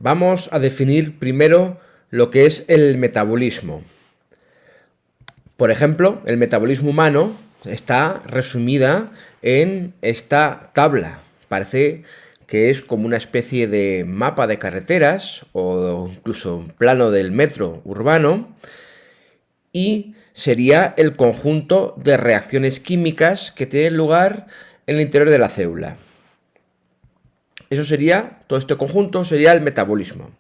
Vamos a definir primero lo que es el metabolismo. Por ejemplo, el metabolismo humano está resumida en esta tabla. Parece que es como una especie de mapa de carreteras o incluso un plano del metro urbano, y sería el conjunto de reacciones químicas que tienen lugar en el interior de la célula. Eso sería, todo este conjunto sería el metabolismo.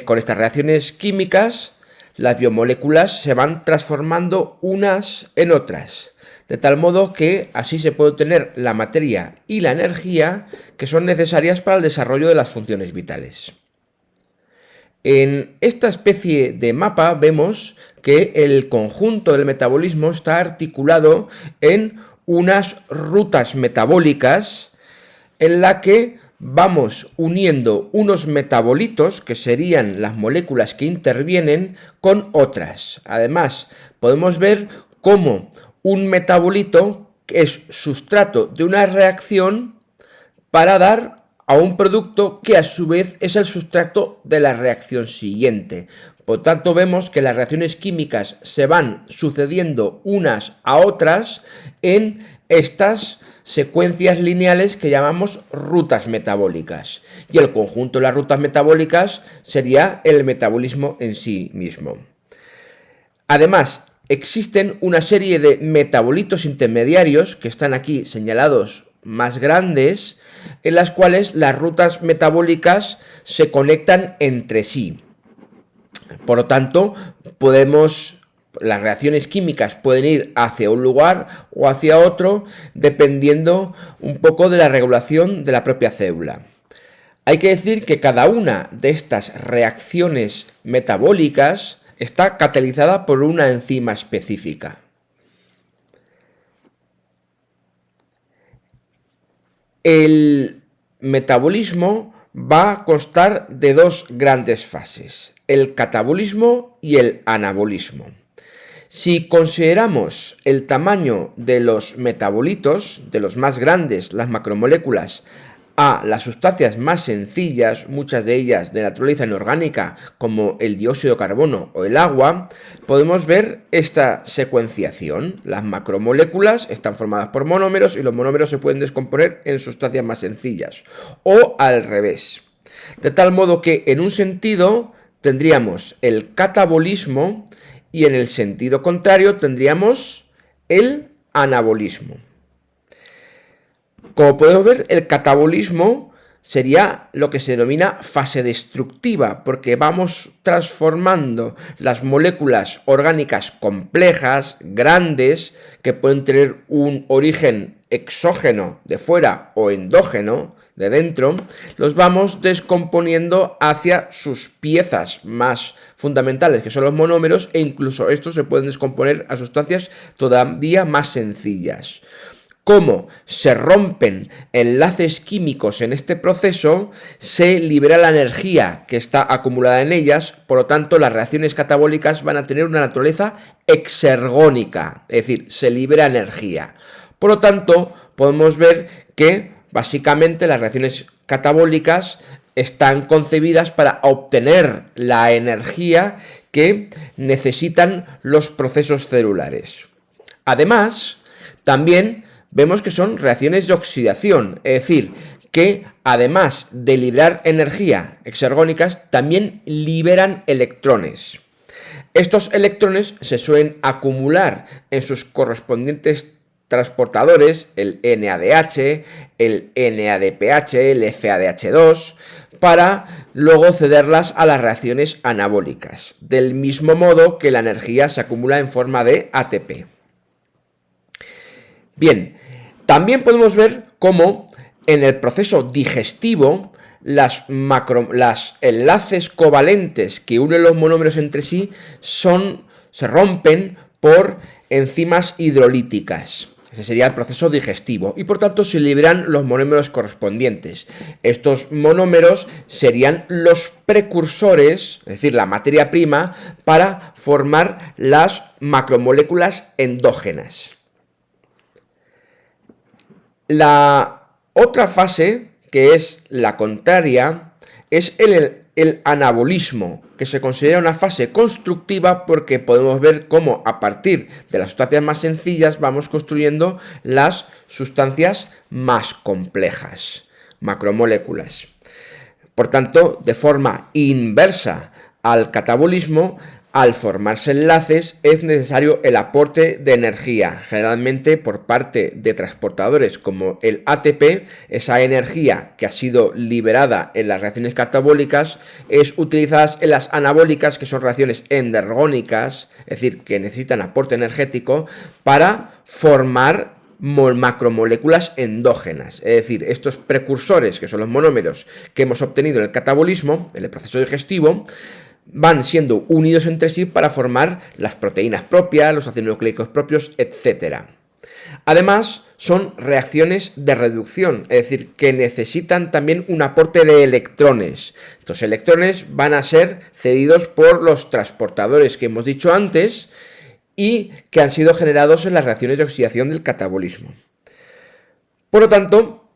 Con estas reacciones químicas, las biomoléculas se van transformando unas en otras, de tal modo que así se puede obtener la materia y la energía que son necesarias para el desarrollo de las funciones vitales. En esta especie de mapa vemos que el conjunto del metabolismo está articulado en unas rutas metabólicas en la que vamos uniendo unos metabolitos, que serían las moléculas que intervienen, con otras. Además, podemos ver cómo un metabolito es sustrato de una reacción para dar a un producto que a su vez es el sustrato de la reacción siguiente. Por tanto, vemos que las reacciones químicas se van sucediendo unas a otras en estas secuencias lineales que llamamos rutas metabólicas. Y el conjunto de las rutas metabólicas sería el metabolismo en sí mismo. Además, existen una serie de metabolitos intermediarios que están aquí señalados más grandes, en las cuales las rutas metabólicas se conectan entre sí. Por lo tanto, las reacciones químicas pueden ir hacia un lugar o hacia otro dependiendo un poco de la regulación de la propia célula. Hay que decir que cada una de estas reacciones metabólicas está catalizada por una enzima específica. El metabolismo va a constar de dos grandes fases, el catabolismo y el anabolismo. Si consideramos el tamaño de los metabolitos, de los más grandes, las macromoléculas, a las sustancias más sencillas, muchas de ellas de naturaleza inorgánica, como el dióxido de carbono o el agua, podemos ver esta secuenciación. Las macromoléculas están formadas por monómeros y los monómeros se pueden descomponer en sustancias más sencillas, o al revés. De tal modo que en un sentido tendríamos el catabolismo y en el sentido contrario tendríamos el anabolismo. Como podemos ver, el catabolismo sería lo que se denomina fase destructiva, porque vamos transformando las moléculas orgánicas complejas, grandes, que pueden tener un origen exógeno de fuera o endógeno de dentro, los vamos descomponiendo hacia sus piezas más fundamentales, que son los monómeros, e incluso estos se pueden descomponer a sustancias todavía más sencillas. Como se rompen enlaces químicos en este proceso, se libera la energía que está acumulada en ellas, por lo tanto las reacciones catabólicas van a tener una naturaleza exergónica, es decir, se libera energía. Por lo tanto, podemos ver que básicamente las reacciones catabólicas están concebidas para obtener la energía que necesitan los procesos celulares. Además, también vemos que son reacciones de oxidación, es decir, que además de liberar energía exergónicas, también liberan electrones. Estos electrones se suelen acumular en sus correspondientes transportadores, el NADH, el NADPH, el FADH2, para luego cederlas a las reacciones anabólicas, del mismo modo que la energía se acumula en forma de ATP. Bien, también podemos ver cómo en el proceso digestivo las enlaces covalentes que unen los monómeros entre sí se rompen por enzimas hidrolíticas. Ese sería el proceso digestivo y por tanto se liberan los monómeros correspondientes. Estos monómeros serían los precursores, es decir, la materia prima, para formar las macromoléculas endógenas. La otra fase, que es la contraria, es el anabolismo, que se considera una fase constructiva porque podemos ver cómo a partir de las sustancias más sencillas vamos construyendo las sustancias más complejas, macromoléculas. Por tanto, de forma inversa al catabolismo, al formarse enlaces es necesario el aporte de energía, generalmente por parte de transportadores como el ATP. Esa energía que ha sido liberada en las reacciones catabólicas es utilizada en las anabólicas, que son reacciones endergónicas, es decir, que necesitan aporte energético para formar macromoléculas endógenas, es decir, estos precursores, que son los monómeros que hemos obtenido en el catabolismo, en el proceso digestivo, van siendo unidos entre sí para formar las proteínas propias, los ácidos nucleicos propios, etc. Además, son reacciones de reducción, es decir, que necesitan también un aporte de electrones. Estos electrones van a ser cedidos por los transportadores que hemos dicho antes y que han sido generados en las reacciones de oxidación del catabolismo. Por lo tanto,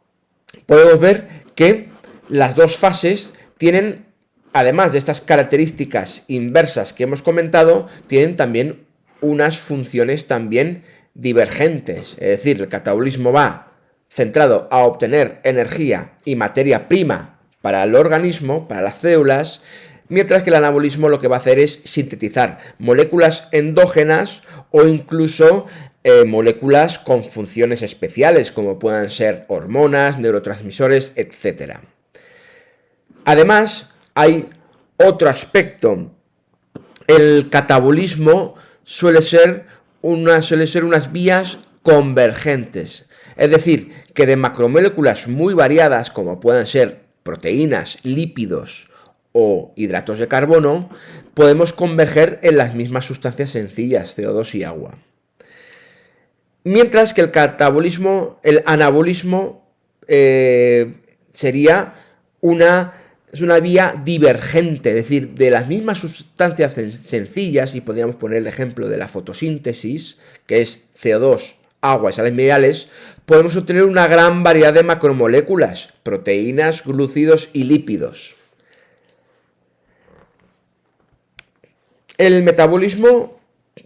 podemos ver que las dos fases tienen, además de estas características inversas que hemos comentado, tienen también unas funciones también divergentes. Es decir, el catabolismo va centrado a obtener energía y materia prima para el organismo, para las células, mientras que el anabolismo lo que va a hacer es sintetizar moléculas endógenas o incluso moléculas con funciones especiales, como puedan ser hormonas, neurotransmisores, etc. Además, hay otro aspecto. El catabolismo suele ser unas vías convergentes, es decir, que de macromoléculas muy variadas, como puedan ser proteínas, lípidos o hidratos de carbono, podemos converger en las mismas sustancias sencillas, CO2 y agua. Mientras que el anabolismo sería una vía divergente, es decir, de las mismas sustancias sencillas, y podríamos poner el ejemplo de la fotosíntesis, que es CO2, agua y sales minerales, podemos obtener una gran variedad de macromoléculas, proteínas, glúcidos y lípidos. El metabolismo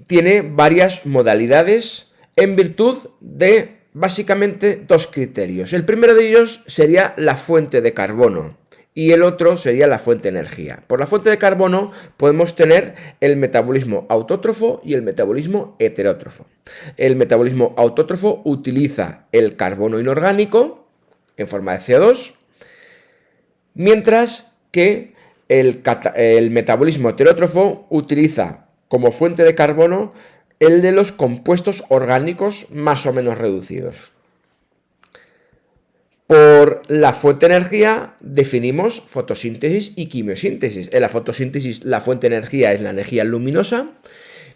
tiene varias modalidades en virtud de básicamente dos criterios. El primero de ellos sería la fuente de carbono y el otro sería la fuente de energía. Por la fuente de carbono podemos tener el metabolismo autótrofo y el metabolismo heterótrofo. El metabolismo autótrofo utiliza el carbono inorgánico en forma de CO2, mientras que el metabolismo heterótrofo utiliza como fuente de carbono el de los compuestos orgánicos más o menos reducidos. Por la fuente de energía definimos fotosíntesis y quimiosíntesis. En la fotosíntesis la fuente de energía es la energía luminosa,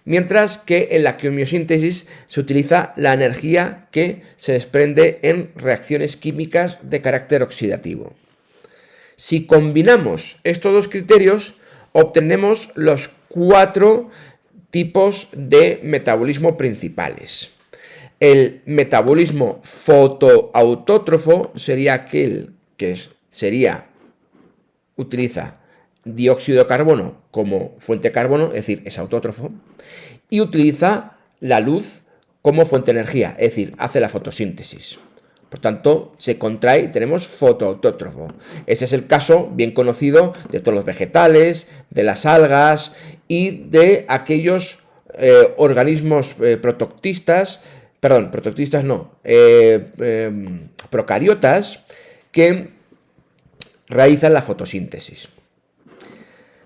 mientras que en la quimiosíntesis se utiliza la energía que se desprende en reacciones químicas de carácter oxidativo. Si combinamos estos dos criterios, obtenemos los 4 tipos de metabolismo principales. El metabolismo fotoautótrofo sería aquel que utiliza dióxido de carbono como fuente de carbono, es decir, es autótrofo, y utiliza la luz como fuente de energía, es decir, hace la fotosíntesis. Por tanto, se contrae y tenemos fotoautótrofo. Ese es el caso bien conocido de todos los vegetales, de las algas y de aquellos organismos procariotas que realizan la fotosíntesis.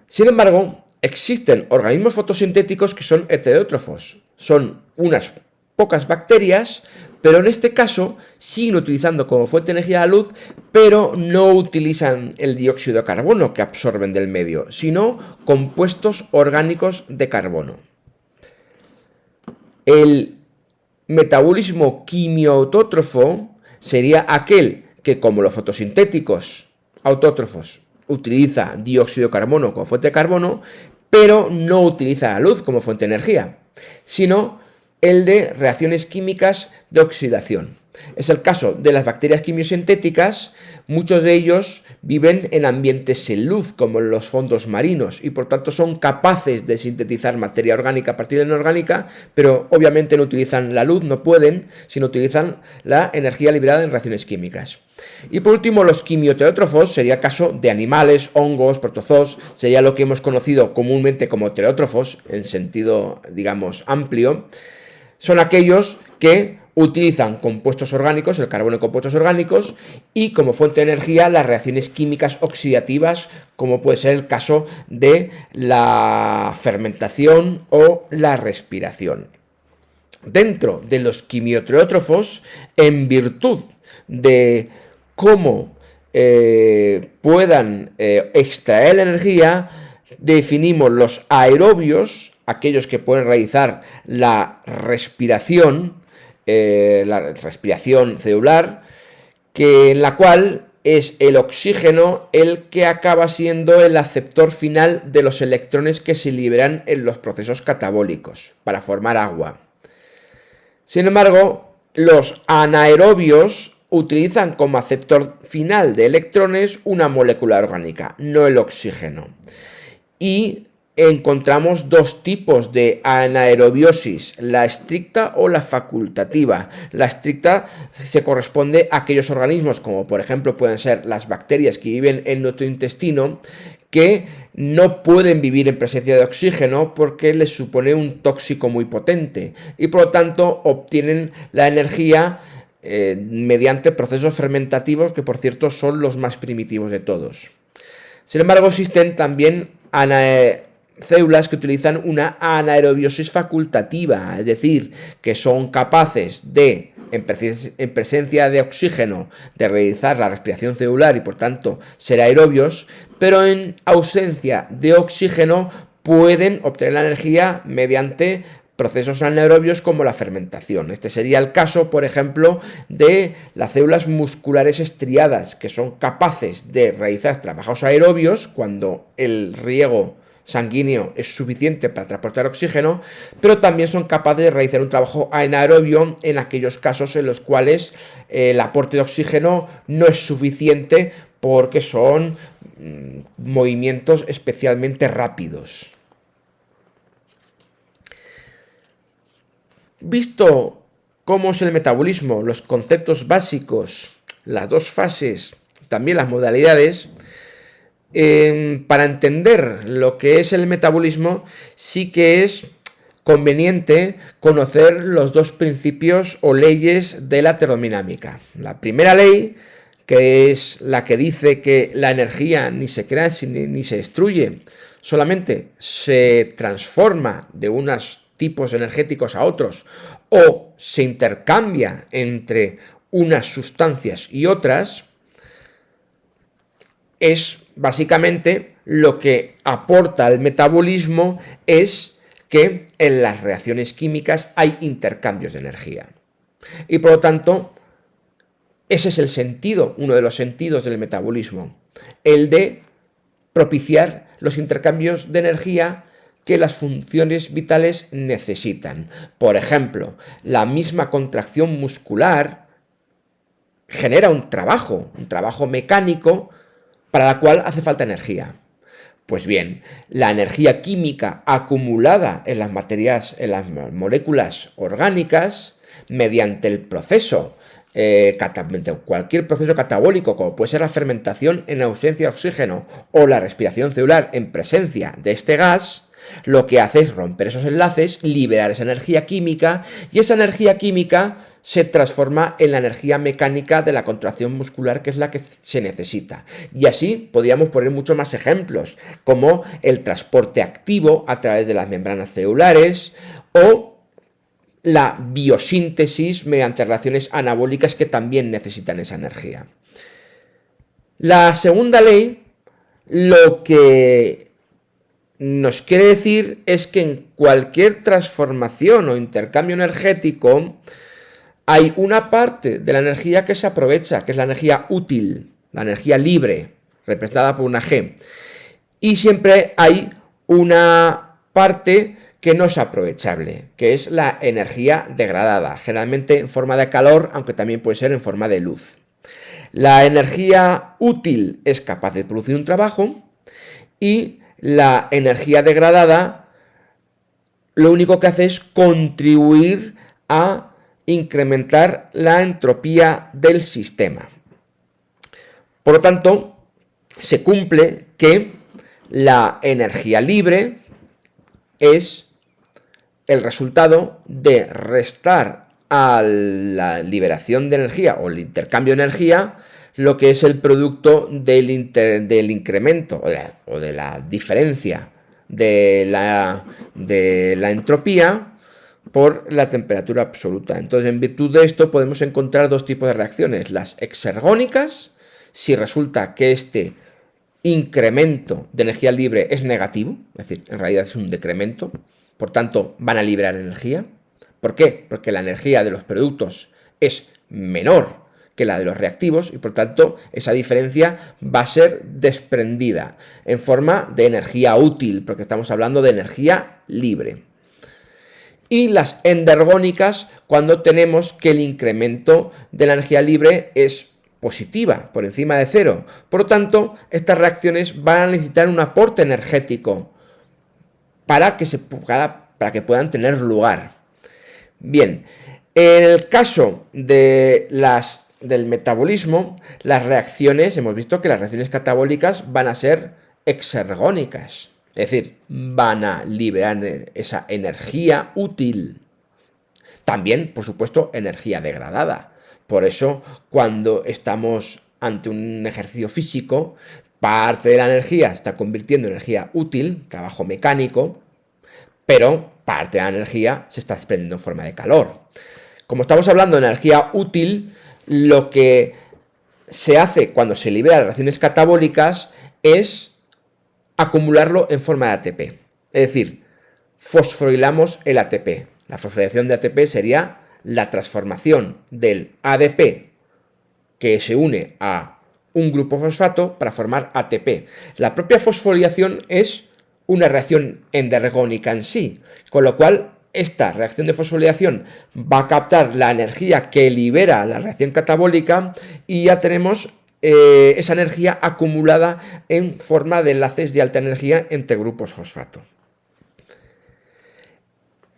Sin embargo, existen organismos fotosintéticos que son heterótrofos. Son unas pocas bacterias, pero en este caso siguen utilizando como fuente de energía la luz, pero no utilizan el dióxido de carbono que absorben del medio, sino compuestos orgánicos de carbono. El metabolismo quimioautótrofo sería aquel que, como los fotosintéticos autótrofos, utiliza dióxido de carbono como fuente de carbono, pero no utiliza la luz como fuente de energía, sino el de reacciones químicas de oxidación. Es el caso de las bacterias quimiosintéticas. Muchos de ellos viven en ambientes sin luz, como en los fondos marinos, y por tanto son capaces de sintetizar materia orgánica a partir de inorgánica, pero obviamente no utilizan la luz, no pueden, sino utilizan la energía liberada en reacciones químicas. Y por último, los quimioteótrofos, sería el caso de animales, hongos, protozoos, sería lo que hemos conocido comúnmente como teótrofos, en sentido, digamos, amplio. Son aquellos que utilizan compuestos orgánicos, el carbono y compuestos orgánicos, y como fuente de energía las reacciones químicas oxidativas, como puede ser el caso de la fermentación o la respiración. Dentro de los quimioteótrofos, en virtud de cómo puedan extraer la energía, definimos los aerobios, aquellos que pueden realizar la respiración celular, en la cual es el oxígeno el que acaba siendo el aceptor final de los electrones que se liberan en los procesos catabólicos para formar agua. Sin embargo, los anaerobios utilizan como aceptor final de electrones una molécula orgánica, no el oxígeno. Y encontramos dos tipos de anaerobiosis, la estricta o la facultativa. La estricta se corresponde a aquellos organismos, como por ejemplo pueden ser las bacterias que viven en nuestro intestino, que no pueden vivir en presencia de oxígeno porque les supone un tóxico muy potente y por lo tanto obtienen la energía mediante procesos fermentativos, que por cierto son los más primitivos de todos. Sin embargo, existen también células que utilizan una anaerobiosis facultativa, es decir, que son capaces de, en presencia de oxígeno, de realizar la respiración celular y por tanto ser aerobios, pero en ausencia de oxígeno pueden obtener la energía mediante procesos anaerobios como la fermentación. Este sería el caso, por ejemplo, de las células musculares estriadas, que son capaces de realizar trabajos aerobios cuando el riego sanguíneo es suficiente para transportar oxígeno, pero también son capaces de realizar un trabajo anaerobio en aquellos casos en los cuales el aporte de oxígeno no es suficiente porque son movimientos especialmente rápidos. Visto cómo es el metabolismo, los conceptos básicos, las dos fases, también las modalidades, para entender lo que es el metabolismo, sí que es conveniente conocer los dos principios o leyes de la termodinámica. La primera ley, que es la que dice que la energía ni se crea ni se destruye, solamente se transforma de unos tipos energéticos a otros o se intercambia entre unas sustancias y otras, es básicamente lo que aporta al metabolismo es que en las reacciones químicas hay intercambios de energía. Y por lo tanto, ese es el sentido, uno de los sentidos del metabolismo, el de propiciar los intercambios de energía que las funciones vitales necesitan. Por ejemplo, la misma contracción muscular genera un trabajo mecánico para la cual hace falta energía. Pues bien, la energía química acumulada en las moléculas orgánicas, mediante el proceso, cualquier proceso catabólico, como puede ser la fermentación en ausencia de oxígeno o la respiración celular en presencia de este gas, lo que hace es romper esos enlaces, liberar esa energía química, y esa energía química se transforma en la energía mecánica de la contracción muscular, que es la que se necesita. Y así podríamos poner muchos más ejemplos, como el transporte activo a través de las membranas celulares o la biosíntesis mediante reacciones anabólicas que también necesitan esa energía. La segunda ley, lo que nos quiere decir es que en cualquier transformación o intercambio energético hay una parte de la energía que se aprovecha, que es la energía útil, la energía libre, representada por una G. Y siempre hay una parte que no es aprovechable, que es la energía degradada, generalmente en forma de calor, aunque también puede ser en forma de luz. La energía útil es capaz de producir un trabajo y la energía degradada lo único que hace es contribuir a incrementar la entropía del sistema. Por lo tanto, se cumple que la energía libre es el resultado de restar a la liberación de energía o el intercambio de energía lo que es el producto del incremento o de la diferencia de la entropía por la temperatura absoluta. Entonces, en virtud de esto podemos encontrar dos tipos de reacciones: las exergónicas, si resulta que este incremento de energía libre es negativo, es decir, en realidad es un decremento, por tanto van a liberar energía. ¿Por qué? Porque la energía de los productos es menor que la de los reactivos y por tanto esa diferencia va a ser desprendida en forma de energía útil, porque estamos hablando de energía libre. Y las endergónicas, cuando tenemos que el incremento de la energía libre es positiva, por encima de cero. Por lo tanto, estas reacciones van a necesitar un aporte energético para que puedan tener lugar. Bien, en el caso de del metabolismo, las reacciones, hemos visto que las reacciones catabólicas van a ser exergónicas, es decir, van a liberar esa energía útil. También, por supuesto, energía degradada. Por eso, cuando estamos ante un ejercicio físico, parte de la energía está convirtiendo en energía útil, trabajo mecánico, pero parte de la energía se está desprendiendo en forma de calor. Como estamos hablando de energía útil, lo que se hace cuando se libera las reacciones catabólicas es acumularlo en forma de ATP. Es decir, fosforilamos el ATP. La fosforilación de ATP sería la transformación del ADP que se une a un grupo fosfato para formar ATP. La propia fosforilación es una reacción endergónica en sí, con lo cual esta reacción de fosforilación va a captar la energía que libera la reacción catabólica y ya tenemos esa energía acumulada en forma de enlaces de alta energía entre grupos fosfato.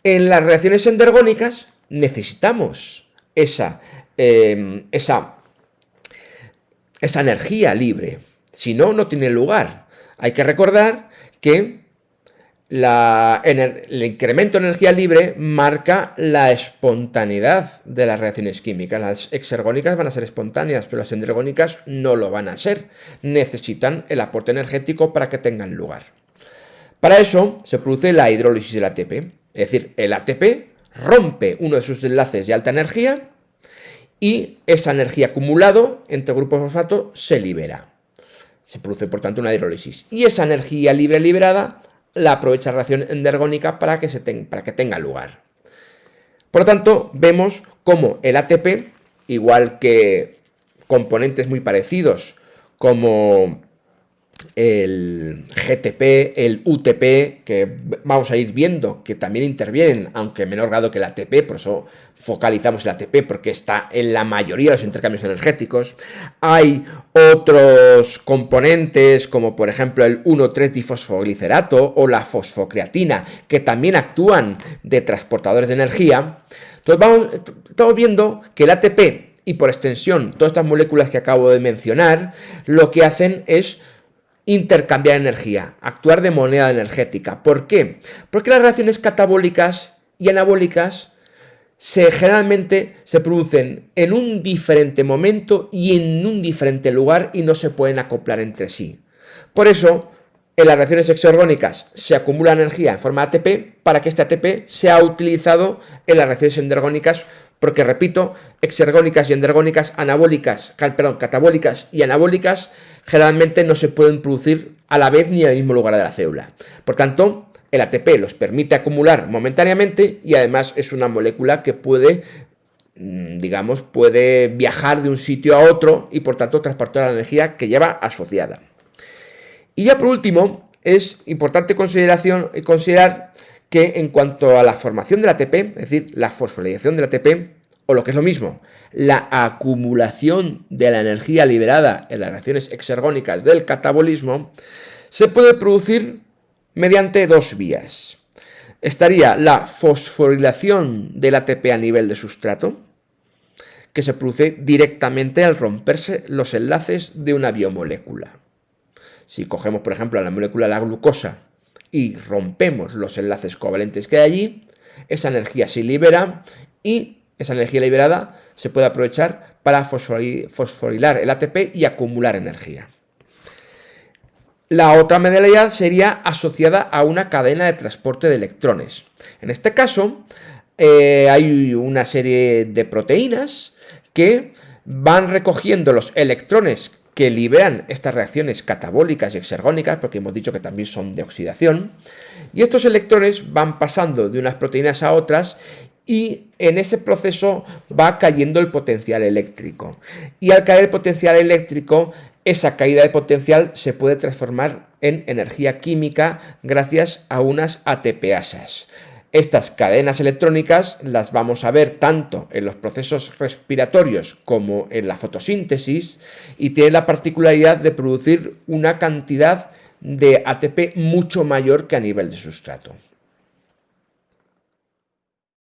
En las reacciones endergónicas necesitamos esa energía libre, si no, no tiene lugar. Hay que recordar que el incremento de energía libre marca la espontaneidad de las reacciones químicas. Las exergónicas van a ser espontáneas, pero las endergónicas no lo van a ser. Necesitan el aporte energético para que tengan lugar. Para eso se produce la hidrólisis del ATP. Es decir, el ATP rompe uno de sus enlaces de alta energía y esa energía acumulada entre grupos fosfato se libera. Se produce, por tanto, una hidrólisis. Y esa energía libre liberada la aprovecha la reacción endergónica para que tenga lugar. Por lo tanto, vemos cómo el ATP, igual que componentes muy parecidos como el GTP, el UTP, que vamos a ir viendo que también intervienen, aunque en menor grado que el ATP, por eso focalizamos el ATP, porque está en la mayoría de los intercambios energéticos. Hay otros componentes, como por ejemplo el 1,3-difosfoglicerato o la fosfocreatina, que también actúan de transportadores de energía. Entonces estamos viendo que el ATP y por extensión todas estas moléculas que acabo de mencionar, lo que hacen es intercambiar energía, actuar de moneda energética. ¿Por qué? Porque las reacciones catabólicas y anabólicas generalmente se producen en un diferente momento y en un diferente lugar y no se pueden acoplar entre sí. Por eso, en las reacciones exergónicas se acumula energía en forma de ATP para que este ATP sea utilizado en las reacciones endergónicas, porque, repito, exergónicas y endergónicas, catabólicas y anabólicas generalmente no se pueden producir a la vez ni en el mismo lugar de la célula. Por tanto, el ATP los permite acumular momentáneamente y además es una molécula que puede viajar de un sitio a otro y por tanto transportar la energía que lleva asociada. Y ya por último, es importante considerar que en cuanto a la formación del ATP, es decir, la fosforilación del ATP, o lo que es lo mismo, la acumulación de la energía liberada en las reacciones exergónicas del catabolismo, se puede producir mediante dos vías. Estaría la fosforilación del ATP a nivel de sustrato, que se produce directamente al romperse los enlaces de una biomolécula. Si cogemos, por ejemplo, la molécula de la glucosa y rompemos los enlaces covalentes que hay allí, esa energía se libera y esa energía liberada se puede aprovechar para fosforilar el ATP y acumular energía. La otra modalidad sería asociada a una cadena de transporte de electrones. En este caso, hay una serie de proteínas que van recogiendo los electrones que liberan estas reacciones catabólicas y exergónicas, porque hemos dicho que también son de oxidación, y estos electrones van pasando de unas proteínas a otras y en ese proceso va cayendo el potencial eléctrico. Y al caer el potencial eléctrico, esa caída de potencial se puede transformar en energía química gracias a unas ATPasas. Estas cadenas electrónicas las vamos a ver tanto en los procesos respiratorios como en la fotosíntesis y tienen la particularidad de producir una cantidad de ATP mucho mayor que a nivel de sustrato.